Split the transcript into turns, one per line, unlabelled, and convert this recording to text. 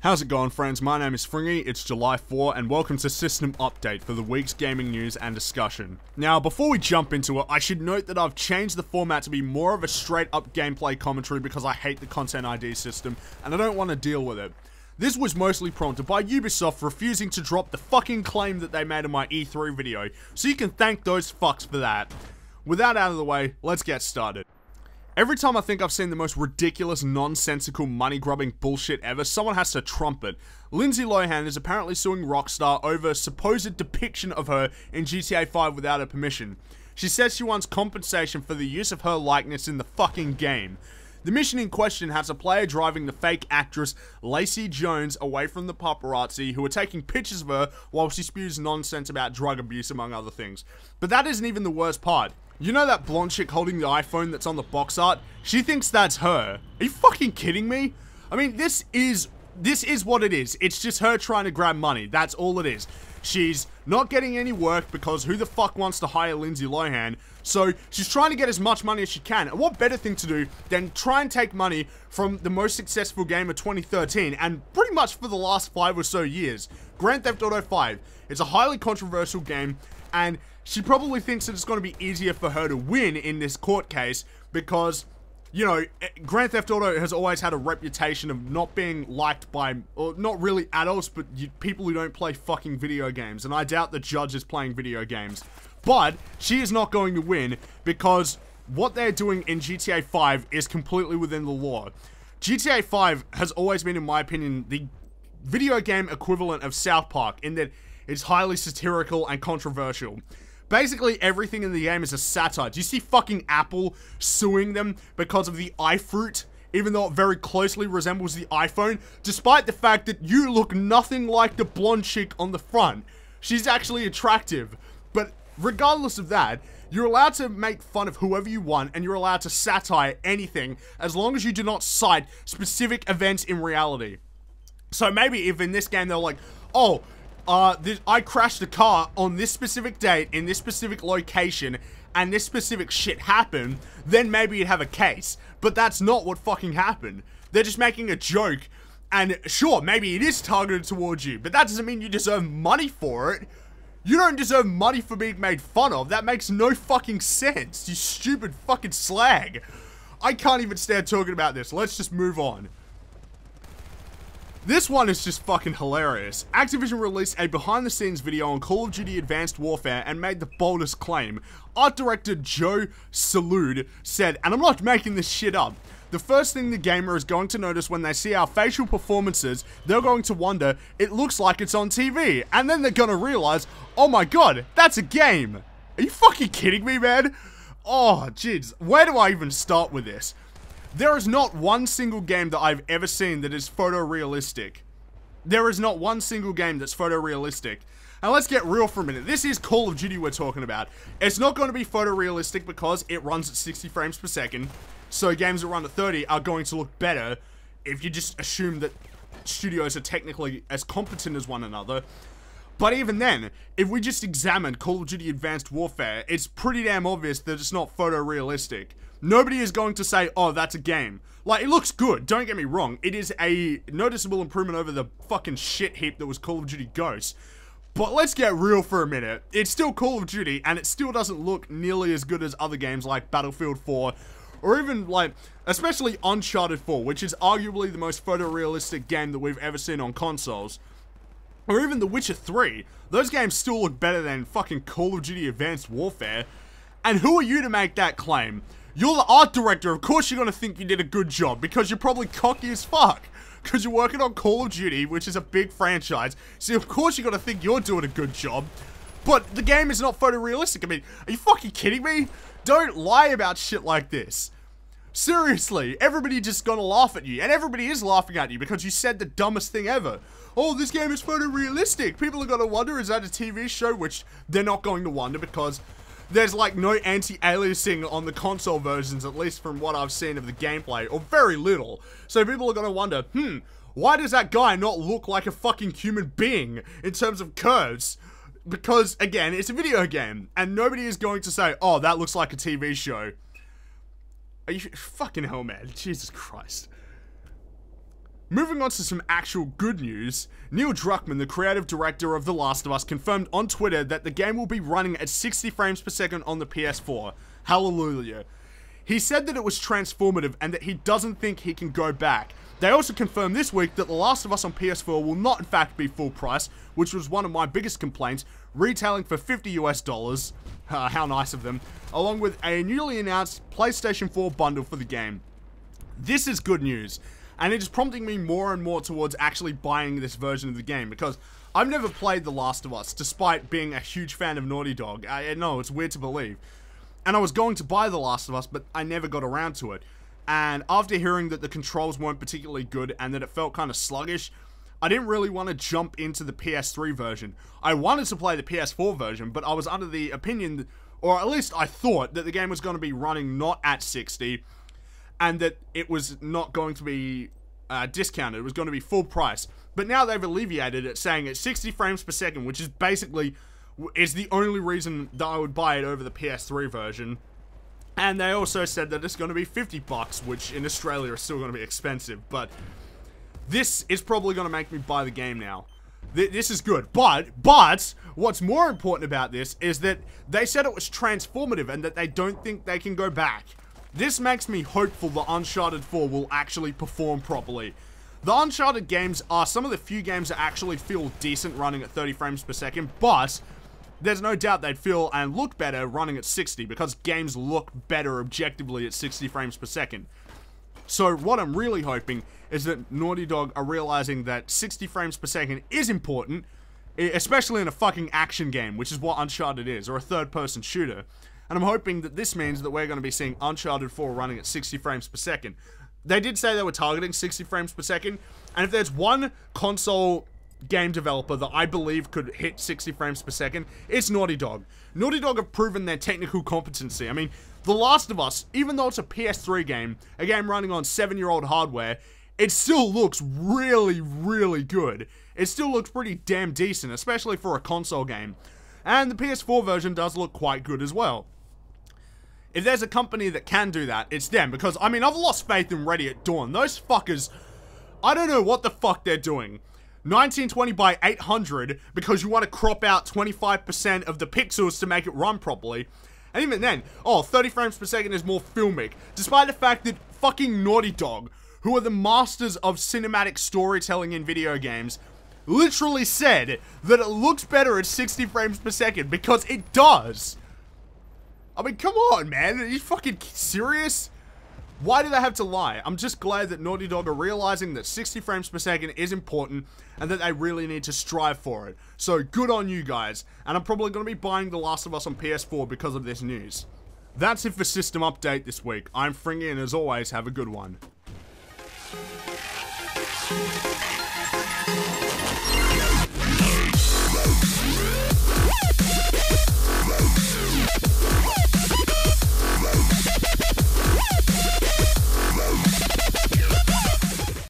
How's it going, friends? My name is Fringy, it's July 4, and welcome to System Update for the week's gaming news and discussion. Now, before we jump into it, I should note that I've changed the format to be more of a straight-up gameplay commentary because I hate the Content ID system, and I don't want to deal with it. This was mostly prompted by Ubisoft refusing to drop the fucking claim that they made in my E3 video, so you can thank those fucks for that. With that out of the way, let's get started. Every time I think I've seen the most ridiculous, nonsensical, money-grubbing bullshit ever, someone has to trump it. Lindsay Lohan is apparently suing Rockstar over supposed depiction of her in GTA 5 without her permission. She says she wants compensation for the use of her likeness in the fucking game. The mission in question has a player driving the fake actress Lacey Jones away from the paparazzi who are taking pictures of her while she spews nonsense about drug abuse, among other things. But that isn't even the worst part. You know that blonde chick holding the iPhone that's on the box art? She thinks that's her. Are you fucking kidding me? I mean, this is what it is. It's just her trying to grab money. That's all it is. She's not getting any work because who the fuck wants to hire Lindsay Lohan? So she's trying to get as much money as she can. And what better thing to do than try and take money from the most successful game of 2013 and pretty much for the last 5 or so years, Grand Theft Auto 5. It's a highly controversial game, and she probably thinks that it's going to be easier for her to win in this court case because, you know, Grand Theft Auto has always had a reputation of not being liked by, or not really adults, but people who don't play fucking video games. And I doubt the judge is playing video games. But she is not going to win because what they're doing in GTA 5 is completely within the law. GTA 5 has always been, in my opinion, the video game equivalent of South Park in that it's highly satirical and controversial. Basically, everything in the game is a satire. Do you see fucking Apple suing them because of the iFruit, even though it very closely resembles the iPhone, despite the fact that you look nothing like the blonde chick on the front? She's actually attractive. But regardless of that, you're allowed to make fun of whoever you want, and you're allowed to satire anything, as long as you do not cite specific events in reality. So maybe if in this game they're like, oh, I crashed a car on this specific date, in this specific location, and this specific shit happened, then maybe you'd have a case. But that's not what fucking happened. They're just making a joke, and sure, maybe it is targeted towards you, but that doesn't mean you deserve money for it. You don't deserve money for being made fun of. That makes no fucking sense, you stupid fucking slag. I can't even stand talking about this. Let's just move on. This one is just fucking hilarious. Activision released a behind-the-scenes video on Call of Duty Advanced Warfare and made the boldest claim. Art director Joe Salud said, and I'm not making this shit up, the first thing the gamer is going to notice when they see our facial performances, they're going to wonder, it looks like it's on TV. And then they're gonna realize, oh my god, that's a game. Are you fucking kidding me, man? Oh, jeez. Where do I even start with this? There is not one single game that I've ever seen that is photorealistic. There is not one single game that's photorealistic. And let's get real for a minute. This is Call of Duty we're talking about. It's not going to be photorealistic because it runs at 60 frames per second. So games that run at 30 are going to look better if you just assume that studios are technically as competent as one another. But even then, if we just examine Call of Duty Advanced Warfare, it's pretty damn obvious that it's not photorealistic. Nobody is going to say, oh, that's a game. Like, it looks good, don't get me wrong. It is a noticeable improvement over the fucking shit heap that was Call of Duty Ghosts. But let's get real for a minute. It's still Call of Duty, and it still doesn't look nearly as good as other games like Battlefield 4, or even, like, especially Uncharted 4, which is arguably the most photorealistic game that we've ever seen on consoles. Or even The Witcher 3. Those games still look better than fucking Call of Duty Advanced Warfare. And who are you to make that claim? You're the art director, of course you're gonna think you did a good job, because you're probably cocky as fuck. Because you're working on Call of Duty, which is a big franchise, so of course you're gonna think you're doing a good job. But the game is not photorealistic. I mean, are you fucking kidding me? Don't lie about shit like this. Seriously, everybody just gonna laugh at you, and everybody is laughing at you because you said the dumbest thing ever. Oh, this game is photorealistic. People are gonna wonder, is that a TV show? Which they're not going to wonder because there's like no anti-aliasing on the console versions, at least from what I've seen of the gameplay, or very little. So people are gonna wonder, why does that guy not look like a fucking human being in terms of curves? Because, again, it's a video game, and nobody is going to say, oh, that looks like a TV show. Are you fucking hell, man? Jesus Christ. Moving on to some actual good news, Neil Druckmann, the creative director of The Last of Us, confirmed on Twitter that the game will be running at 60 frames per second on the PS4. Hallelujah. He said that it was transformative and that he doesn't think he can go back. They also confirmed this week that The Last of Us on PS4 will not in fact be full price, which was one of my biggest complaints, retailing for $50 US. How nice of them. Along with a newly announced PlayStation 4 bundle for the game. This is good news. And it is prompting me more and more towards actually buying this version of the game, because I've never played The Last of Us, despite being a huge fan of Naughty Dog. I know, it's weird to believe. And I was going to buy The Last of Us, but I never got around to it. And after hearing that the controls weren't particularly good and that it felt kind of sluggish, I didn't really want to jump into the PS3 version. I wanted to play the PS4 version, but I was under the opinion, or at least I thought, that the game was going to be running not at 60, and that it was not going to be discounted. It was going to be full price. But now they've alleviated it, saying it's 60 frames per second, which is basically is the only reason that I would buy it over the PS3 version. And they also said that it's going to be $50, which in Australia is still going to be expensive. But this is probably going to make me buy the game now. This is good. But what's more important about this is that they said it was transformative and that they don't think they can go back. This makes me hopeful that Uncharted 4 will actually perform properly. The Uncharted games are some of the few games that actually feel decent running at 30 frames per second, but there's no doubt they'd feel and look better running at 60, because games look better objectively at 60 frames per second. So what I'm really hoping is that Naughty Dog are realizing that 60 frames per second is important, especially in a fucking action game, which is what Uncharted is, or a third-person shooter. And I'm hoping that this means that we're going to be seeing Uncharted 4 running at 60 frames per second. They did say they were targeting 60 frames per second, and if there's one console game developer that I believe could hit 60 frames per second, it's Naughty Dog. Naughty Dog have proven their technical competency. I mean, The Last of Us, even though it's a PS3 game, a game running on 7-year-old hardware, it still looks really, really good. It still looks pretty damn decent, especially for a console game. And the PS4 version does look quite good as well. If there's a company that can do that, it's them. Because, I mean, I've lost faith in Ready at Dawn. Those fuckers, I don't know what the fuck they're doing. 1920 by 800 because you want to crop out 25% of the pixels to make it run properly. And even then, 30 frames per second is more filmic. Despite the fact that fucking Naughty Dog, who are the masters of cinematic storytelling in video games, literally said that it looks better at 60 frames per second, because it does. I mean, come on, man. Are you fucking serious? Why do they have to lie? I'm just glad that Naughty Dog are realizing that 60 frames per second is important and that they really need to strive for it. So, good on you guys. And I'm probably going to be buying The Last of Us on PS4 because of this news. That's it for System Update this week. I'm Fringy, and as always, have a good one.